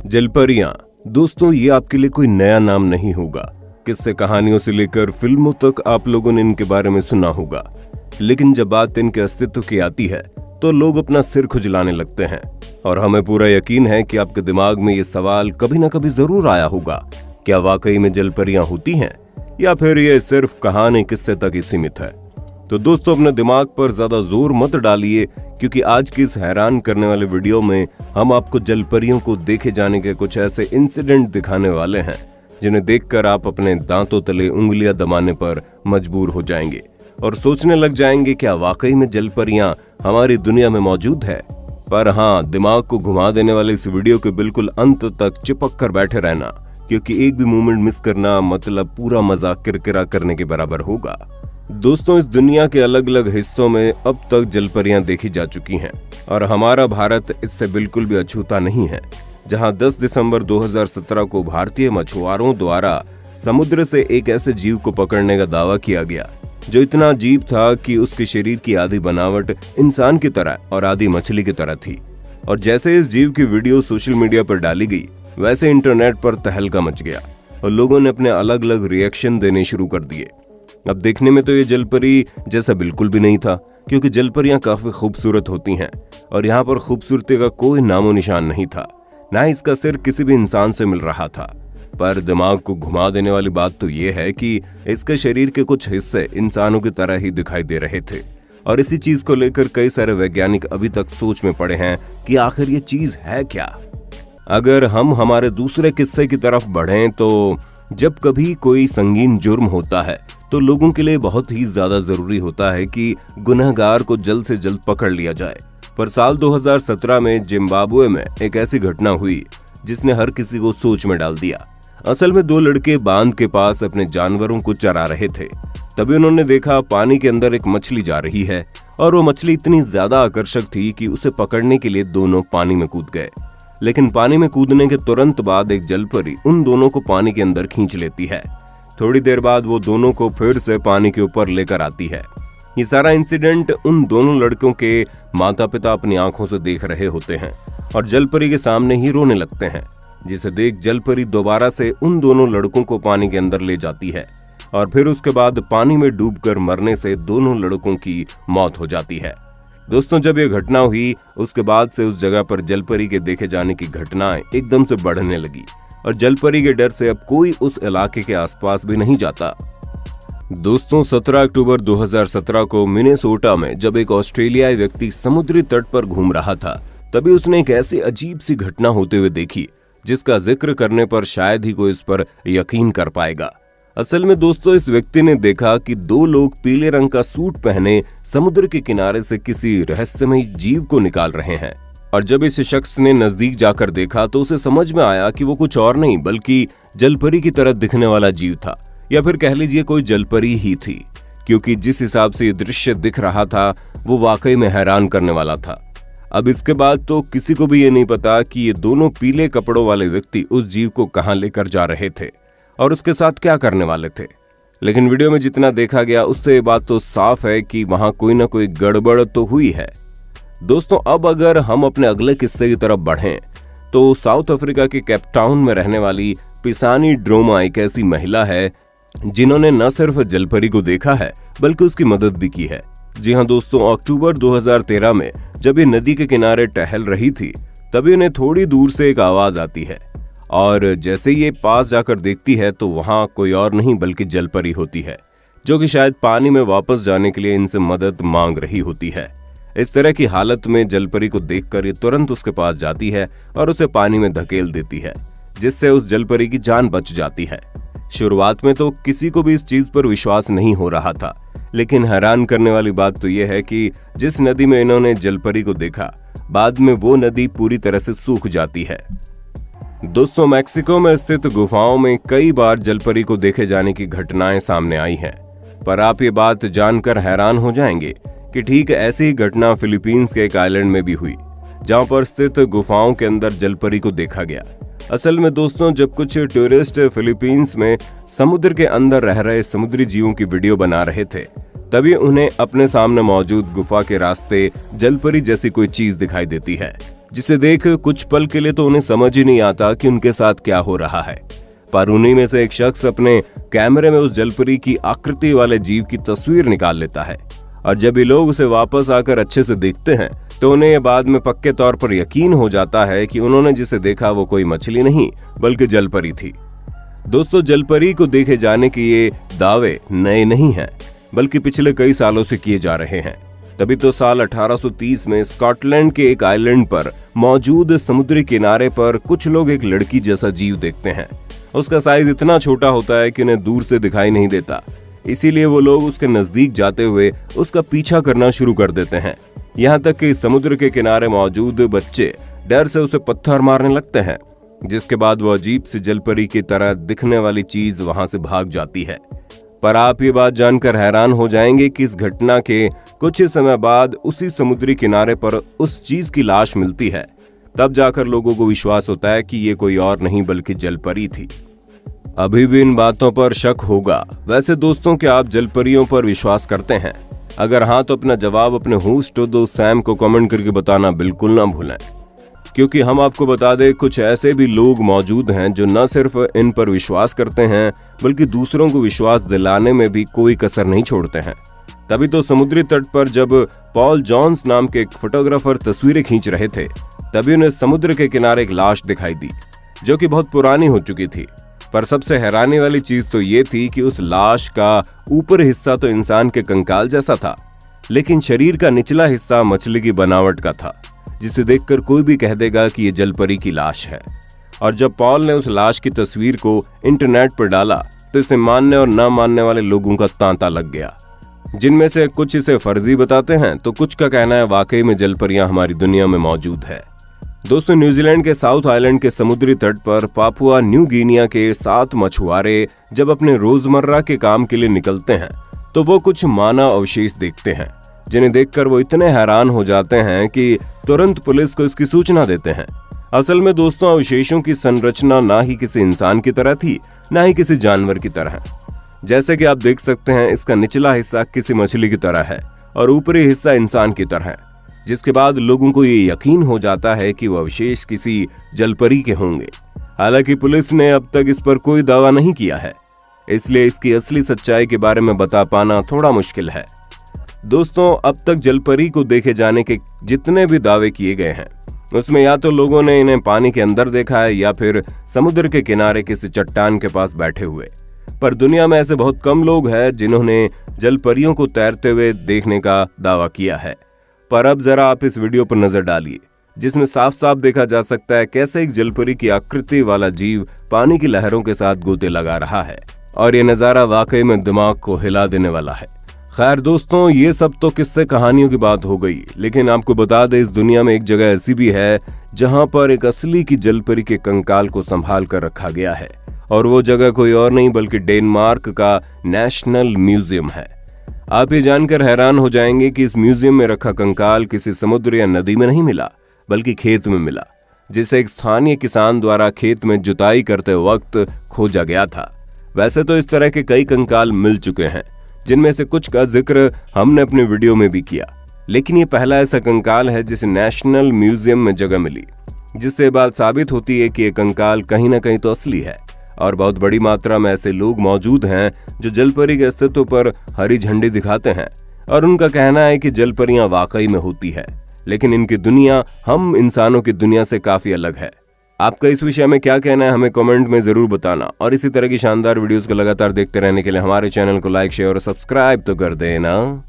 जलपरियां दोस्तों, ये आपके लिए कोई नया नाम नहीं होगा। किस्से कहानियों से लेकर फिल्मों तक आप लोगों ने इनके बारे में सुना होगा, लेकिन जब बात इनके अस्तित्व की आती है तो लोग अपना सिर खुजलाने लगते हैं। और हमें पूरा यकीन है कि आपके दिमाग में ये सवाल कभी ना कभी जरूर आया होगा, क्या वाकई में जलपरियां होती हैं या फिर ये सिर्फ कहानी किस्से तक ही सीमित है। तो दोस्तों, अपने दिमाग पर ज्यादा जोर मत डालिए, क्योंकि आज की इस हैरान करने वाले वीडियो में हम आपको जलपरियों को देखे जाने के कुछ ऐसे इंसिडेंट दिखाने वाले हैं जिन्हें देखकर आप अपने दांतों तले उंगलियां दबाने पर मजबूर हो जाएंगे और सोचने लग जाएंगे, क्या वाकई में जलपरियां हमारी दुनिया में मौजूद है। पर हाँ, दिमाग को घुमा देने वाले इस वीडियो के बिल्कुल अंत तक चिपक कर बैठे रहना, क्योंकि एक भी मोमेंट मिस करना मतलब पूरा मजाक किरकिरा करने के बराबर होगा। दोस्तों, इस दुनिया के अलग अलग हिस्सों में अब तक जलपरियां देखी जा चुकी हैं और हमारा भारत इससे बिल्कुल भी अछूता नहीं है, जहां 10 दिसंबर 2017 को भारतीय मछुआरों द्वारा समुद्र से एक ऐसे जीव को पकड़ने का दावा किया गया जो इतना अजीब था कि उसके शरीर की आधी बनावट इंसान की तरह और आधी मछली की तरह थी। और जैसे इस जीव की वीडियो सोशल मीडिया पर डाली गई, वैसे इंटरनेट पर तहलका मच गया और लोगों ने अपने अलग अलग रिएक्शन देने शुरू कर दिए। अब देखने में तो ये जलपरी जैसा बिल्कुल भी नहीं था, क्योंकि जलपरियां काफी खूबसूरत होती हैं और यहाँ पर खूबसूरती का कोई नामो निशान नहीं था, ना इसका सिर किसी भी इंसान से मिल रहा था। पर दिमाग को घुमा देने वाली बात तो ये है कि इसके शरीर के कुछ हिस्से इंसानों की तरह ही दिखाई दे रहे थे और इसी चीज को लेकर कई सारे वैज्ञानिक अभी तक सोच में पड़े हैं कि आखिर ये चीज है क्या। अगर हम हमारे दूसरे किस्से की तरफ बढ़ें तो जब कभी कोई संगीन जुर्म होता है तो लोगों के लिए बहुत ही ज्यादा जरूरी होता है कि गुनहगार को जल्द से जल्द पकड़ लिया जाए। पर साल 2017 में जिम्बाब्वे में एक ऐसी घटना हुई जिसने हर किसी को सोच में डाल दिया। असल में 2 लड़के बांध के पास अपने जानवरों को चरा रहे थे। तभी उन्होंने देखा पानी के अंदर एक मछली जा रही है और वो मछली इतनी ज्यादा आकर्षक थी कि उसे पकड़ने के लिए दोनों पानी में कूद गए। लेकिन पानी में कूदने के तुरंत बाद एक जलपरी उन दोनों को पानी के अंदर खींच लेती है। थोड़ी देर बाद वो दोनों को फिर से पानी के ऊपर लेकर आती है। ये सारा इंसिडेंट उन दोनों लड़कों के माता पिता अपनी आंखों से देख रहे होते हैं और जलपरी के सामने ही रोने लगते हैं, जिसे देख जलपरी दोबारा से उन दोनों लड़कों को पानी के अंदर ले जाती है और फिर उसके बाद पानी में डूबकर मरने से दोनों लड़कों की मौत हो जाती है। दोस्तों, जब ये घटना हुई उसके बाद से उस जगह पर जलपरी के देखे जाने की घटनाएं एकदम से बढ़ने लगी और जलपरी के डर से अब कोई उस इलाके के आसपास भी नहीं जाता। दोस्तों, 17 अक्टूबर 2017 को मिनेसोटा में जब एक ऑस्ट्रेलियाई व्यक्ति समुद्री तट पर घूम रहा था, तभी उसने एक ऐसी अजीब सी घटना होते हुए देखी जिसका जिक्र करने पर शायद ही कोई इस पर यकीन कर पाएगा। असल में दोस्तों, इस व्यक्ति ने देखा कि 2 लोग पीले रंग का सूट पहने समुद्र के किनारे से किसी रहस्यमय जीव को निकाल रहे हैं। और जब इस शख्स ने नजदीक जाकर देखा तो उसे समझ में आया कि वो कुछ और नहीं बल्कि जलपरी की तरह दिखने वाला जीव था, या फिर कह लीजिए कोई जलपरी ही थी, क्योंकि जिस हिसाब से ये दृश्य दिख रहा था वो वाकई में हैरान करने वाला था। अब इसके बाद तो किसी को भी ये नहीं पता कि ये दोनों पीले कपड़ों वाले व्यक्ति उस जीव को कहां लेकर जा रहे थे और उसके साथ क्या करने वाले थे। लेकिन वीडियो में जितना देखा गया उससे ये बात तो साफ है कि वहां कोई ना कोई गड़बड़ तो हुई है। दोस्तों, अब अगर हम अपने अगले किस्से की तरफ बढ़ें तो साउथ अफ्रीका के केपटाउन में रहने वाली पिसानी ड्रोमा एक ऐसी महिला है जिन्होंने न सिर्फ जलपरी को देखा है बल्कि उसकी मदद भी की है। जी हाँ दोस्तों, अक्टूबर 2013 में जब ये नदी के किनारे टहल रही थी तभी उन्हें थोड़ी दूर से एक आवाज आती है और जैसे ये पास जाकर देखती है तो वहां कोई और नहीं बल्कि जलपरी होती है, जो कि शायद पानी में वापस जाने के लिए इनसे मदद मांग रही होती है। इस तरह की हालत में जलपरी को देखकर ये तुरंत उसके पास जाती है और उसे पानी में धकेल देती है, जिससे उस जलपरी की जान बच जाती है। शुरुआत में तो किसी को भी इस चीज पर विश्वास नहीं हो रहा था, लेकिन हैरान करने वाली बात तो यह है कि जिस नदी में इन्होंने जलपरी को देखा, बाद में वो नदी पूरी तरह से सूख जाती है। दोस्तों, मैक्सिको में स्थित गुफाओं में कई बार जलपरी को देखे जाने की घटनाएं सामने आई हैं, पर आप ये बात जानकर हैरान हो जाएंगे कि ठीक ऐसी ही घटना फिलीपींस के एक आइलैंड में भी हुई, जहां पर स्थित गुफाओं के अंदर जलपरी को देखा गया। असल में दोस्तों, जब कुछ टूरिस्ट फिलीपींस में समुद्र के अंदर रह रहे समुद्री जीवों की वीडियो बना रहे थे, तभी उन्हें अपने सामने मौजूद गुफा के रास्ते जलपरी जैसी कोई चीज दिखाई देती है, जिसे देख कुछ पल के लिए तो उन्हें समझ ही नहीं आता कि उनके साथ क्या हो रहा है। पर उन्हीं में से एक शख्स अपने कैमरे में उस जलपरी की आकृति वाले जीव की तस्वीर निकाल लेता है और जब ये लोग उसे वापस आकर अच्छे से देखते हैं तो उन्हें ये बाद में पक्के तौर पर यकीन हो जाता है कि उन्होंने जिसे देखा वो कोई मछली नहीं बल्कि जलपरी थी। दोस्तों, जलपरी को देखे जाने के ये दावे नए नहीं हैं, बल्कि पिछले कई सालों से किए जा रहे हैं। तभी तो साल 1830 में स्कॉटलैंड के एक आइलैंड पर मौजूद समुद्री किनारे पर कुछ लोग एक लड़की जैसा जीव देखते हैं। उसका साइज इतना छोटा होता है कि उन्हें दूर से दिखाई नहीं देता, इसीलिए वो लोग उसके नजदीक जाते हुए उसका पीछा करना शुरू कर देते हैं। यहाँ तक कि समुद्र के किनारे मौजूद बच्चे डर से उसे पत्थर मारने लगते हैं, जिसके बाद वो अजीब सी जलपरी की तरह दिखने वाली चीज वहां से भाग जाती है। पर आप ये बात जानकर हैरान हो जाएंगे कि इस घटना के कुछ ही समय बाद उसी समुद्री किनारे पर उस चीज की लाश मिलती है। तब जाकर लोगों को विश्वास होता है कि ये कोई और नहीं बल्कि जलपरी थी। अभी भी इन बातों पर शक होगा। वैसे दोस्तों, क्या आप जलपरियों पर विश्वास करते हैं? अगर हाँ तो अपना जवाब अपने होस्ट दोस्त सैम को कमेंट करके बताना बिल्कुल ना भूलें, क्योंकि हम आपको बता दें कुछ ऐसे भी लोग मौजूद हैं जो न सिर्फ इन पर विश्वास करते हैं बल्कि दूसरों को विश्वास दिलाने में भी कोई कसर नहीं छोड़ते हैं। तभी तो समुद्री तट पर जब पॉल जॉन्स नाम के एक फोटोग्राफर तस्वीरें खींच रहे थे तभी उन्हें समुद्र के किनारे एक लाश दिखाई दी जो कि बहुत पुरानी हो चुकी थी। पर सबसे हैरानी वाली चीज तो ये थी कि उस लाश का ऊपरी हिस्सा तो इंसान के कंकाल जैसा था, लेकिन शरीर का निचला हिस्सा मछली की बनावट का था, जिसे देखकर कोई भी कह देगा कि ये जलपरी की लाश है। और जब पॉल ने उस लाश की तस्वीर को इंटरनेट पर डाला तो इसे मानने और न मानने वाले लोगों का तांता लग गया, जिनमें से कुछ इसे फर्जी बताते हैं तो कुछ का कहना है वाकई में जलपरियां हमारी दुनिया में मौजूद है। दोस्तों, न्यूजीलैंड के साउथ आइलैंड के समुद्री तट पर पापुआ न्यू गिनिया के 7 मछुआरे जब अपने रोजमर्रा के काम के लिए निकलते हैं तो वो कुछ मानव अवशेष देखते हैं, जिन्हें देखकर वो इतने हैरान हो जाते हैं कि तुरंत पुलिस को इसकी सूचना देते हैं। असल में दोस्तों, अवशेषों की संरचना ना ही किसी इंसान की तरह थी ना ही किसी जानवर की तरह। जैसे कि आप देख सकते हैं, इसका निचला हिस्सा किसी मछली की तरह है और ऊपरी हिस्सा इंसान की तरह है, जिसके बाद लोगों को ये यकीन हो जाता है कि वो अवशेष किसी जलपरी के होंगे। हालांकि पुलिस ने अब तक इस पर कोई दावा नहीं किया है, इसलिए इसकी असली सच्चाई के बारे में बता पाना थोड़ा मुश्किल है। दोस्तों, अब तक जलपरी को देखे जाने के जितने भी दावे किए गए हैं उसमें या तो लोगों ने इन्हें पानी के अंदर देखा है या फिर समुद्र के किनारे किसी चट्टान के पास बैठे हुए। पर दुनिया में ऐसे बहुत कम लोग हैं जिन्होंने जलपरियों को तैरते हुए देखने का दावा किया है। पर अब जरा आप इस वीडियो पर नजर डालिए, जिसमें साफ साफ देखा जा सकता है कैसे एक जलपरी की आकृति वाला जीव पानी की लहरों के साथ गोते लगा रहा है और ये नजारा वाकई में दिमाग को हिला देने वाला है। खैर दोस्तों, ये सब तो किस्से कहानियों की बात हो गई, लेकिन आपको बता दें इस दुनिया में एक जगह ऐसी भी है जहां पर एक असली की जलपरी के कंकाल को संभाल कर रखा गया है, और वो जगह कोई और नहीं बल्कि डेनमार्क का नेशनल म्यूजियम है। आप ये जानकर हैरान हो जाएंगे कि इस म्यूजियम में रखा कंकाल किसी समुद्र या नदी में नहीं मिला बल्कि खेत में मिला, जिसे एक स्थानीय किसान द्वारा खेत में जुताई करते वक्त खोजा गया था। वैसे तो इस तरह के कई कंकाल मिल चुके हैं, जिनमें से कुछ का जिक्र हमने अपने वीडियो में भी किया, लेकिन ये पहला ऐसा कंकाल है जिसे नेशनल म्यूजियम में जगह मिली, जिससे बात साबित होती है कि ये कंकाल कहीं ना कहीं तो असली है और बहुत बड़ी मात्रा में ऐसे लोग मौजूद हैं जो जलपरी के अस्तित्व पर हरी झंडी दिखाते हैं और उनका कहना है कि जलपरियां वाकई में होती है, लेकिन इनकी दुनिया हम इंसानों की दुनिया से काफी अलग है। आपका इस विषय में क्या कहना है हमें कमेंट में जरूर बताना, और इसी तरह की शानदार वीडियोस को लगातार देखते रहने के लिए हमारे चैनल को लाइक, शेयर और सब्सक्राइब तो कर देना।